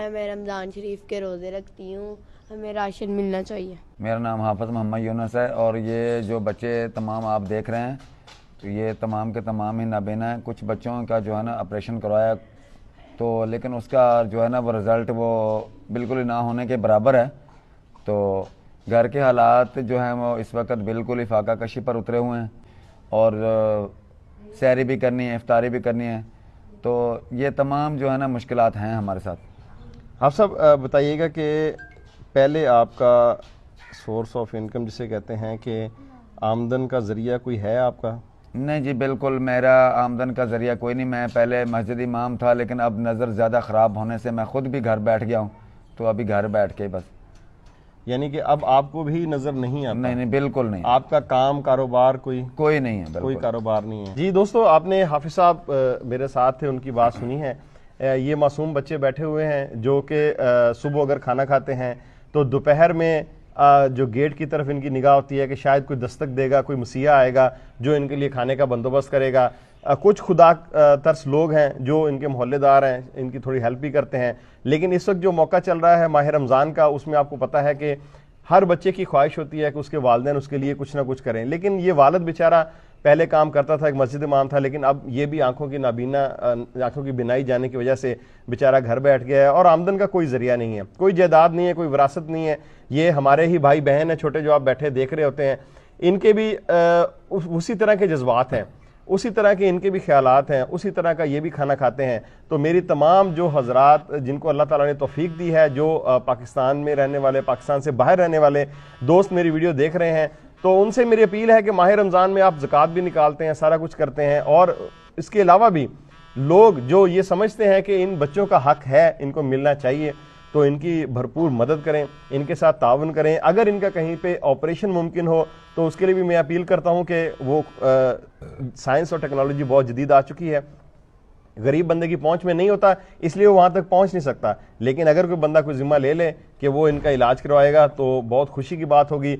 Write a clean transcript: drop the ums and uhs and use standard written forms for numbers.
میں رمضان شریف کے روزے رکھتی ہوں, ہمیں راشن ملنا چاہیے. میرا نام حافظ محمد یونس ہے, اور یہ جو بچے تمام آپ دیکھ رہے ہیں تو یہ تمام کے تمام ہی نابینا ہیں. کچھ بچوں کا جو ہے نا آپریشن کروایا تو لیکن اس کا جو ہے نا وہ رزلٹ وہ بالکل ہی نہ ہونے کے برابر ہے. تو گھر کے حالات جو ہیں وہ اس وقت بالکل ہی فاقہ کشی پر اترے ہوئے ہیں, اور سحری بھی کرنی ہے, افطاری بھی کرنی ہے. تو یہ تمام جو ہے نا مشکلات ہیں ہمارے ساتھ. آپ صاحب بتائیے گا کہ پہلے آپ کا سورس آف انکم جسے کہتے ہیں کہ آمدن کا ذریعہ کوئی ہے آپ کا؟ نہیں جی, بالکل میرا آمدن کا ذریعہ کوئی نہیں. میں پہلے مسجد امام تھا, لیکن اب نظر زیادہ خراب ہونے سے میں خود بھی گھر بیٹھ گیا ہوں. تو ابھی گھر بیٹھ کے بس. یعنی کہ اب آپ کو بھی نظر نہیں آتا؟ نہیں بالکل نہیں. آپ کا کام کاروبار کوئی نہیں ہے, کوئی کاروبار نہیں ہے. جی دوستو, آپ نے حافظ صاحب میرے ساتھ تھے, ان کی بات سنی ہے. یہ معصوم بچے بیٹھے ہوئے ہیں جو کہ صبح اگر کھانا کھاتے ہیں تو دوپہر میں جو گیٹ کی طرف ان کی نگاہ ہوتی ہے کہ شاید کوئی دستک دے گا, کوئی مسیحا آئے گا جو ان کے لیے کھانے کا بندوبست کرے گا. کچھ خدا ترس لوگ ہیں جو ان کے محلے دار ہیں, ان کی تھوڑی ہیلپ بھی کرتے ہیں. لیکن اس وقت جو موقع چل رہا ہے ماہ رمضان کا, اس میں آپ کو پتہ ہے کہ ہر بچے کی خواہش ہوتی ہے کہ اس کے والدین اس کے لیے کچھ نہ کچھ کریں. لیکن یہ والد بیچارہ پہلے کام کرتا تھا, ایک مسجد امام تھا, لیکن اب یہ بھی آنکھوں کی بینائی جانے کی وجہ سے بیچارہ گھر بیٹھ گیا ہے, اور آمدن کا کوئی ذریعہ نہیں ہے, کوئی جائیداد نہیں ہے, کوئی وراثت نہیں ہے. یہ ہمارے ہی بھائی بہن ہیں چھوٹے جو آپ بیٹھے دیکھ رہے ہوتے ہیں, ان کے بھی اسی طرح کے جذبات ہیں, اسی طرح کے ان کے بھی خیالات ہیں, اسی طرح کا یہ بھی کھانا کھاتے ہیں. تو میری تمام جو حضرات جن کو اللہ تعالیٰ نے توفیق دی ہے, جو پاکستان میں رہنے والے, پاکستان سے باہر رہنے والے دوست میری ویڈیو دیکھ رہے ہیں, تو ان سے میری اپیل ہے کہ ماہ رمضان میں آپ زکوٰۃ بھی نکالتے ہیں, سارا کچھ کرتے ہیں, اور اس کے علاوہ بھی لوگ جو یہ سمجھتے ہیں کہ ان بچوں کا حق ہے, ان کو ملنا چاہیے, تو ان کی بھرپور مدد کریں, ان کے ساتھ تعاون کریں. اگر ان کا کہیں پہ آپریشن ممکن ہو تو اس کے لیے بھی میں اپیل کرتا ہوں کہ وہ سائنس اور ٹیکنالوجی بہت جدید آ چکی ہے, غریب بندے کی پہنچ میں نہیں ہوتا, اس لیے وہ وہاں تک پہنچ نہیں سکتا. لیکن اگر کوئی بندہ کوئی ذمہ لے لے کہ وہ ان کا علاج کروائے گا تو بہت خوشی کی بات ہوگی.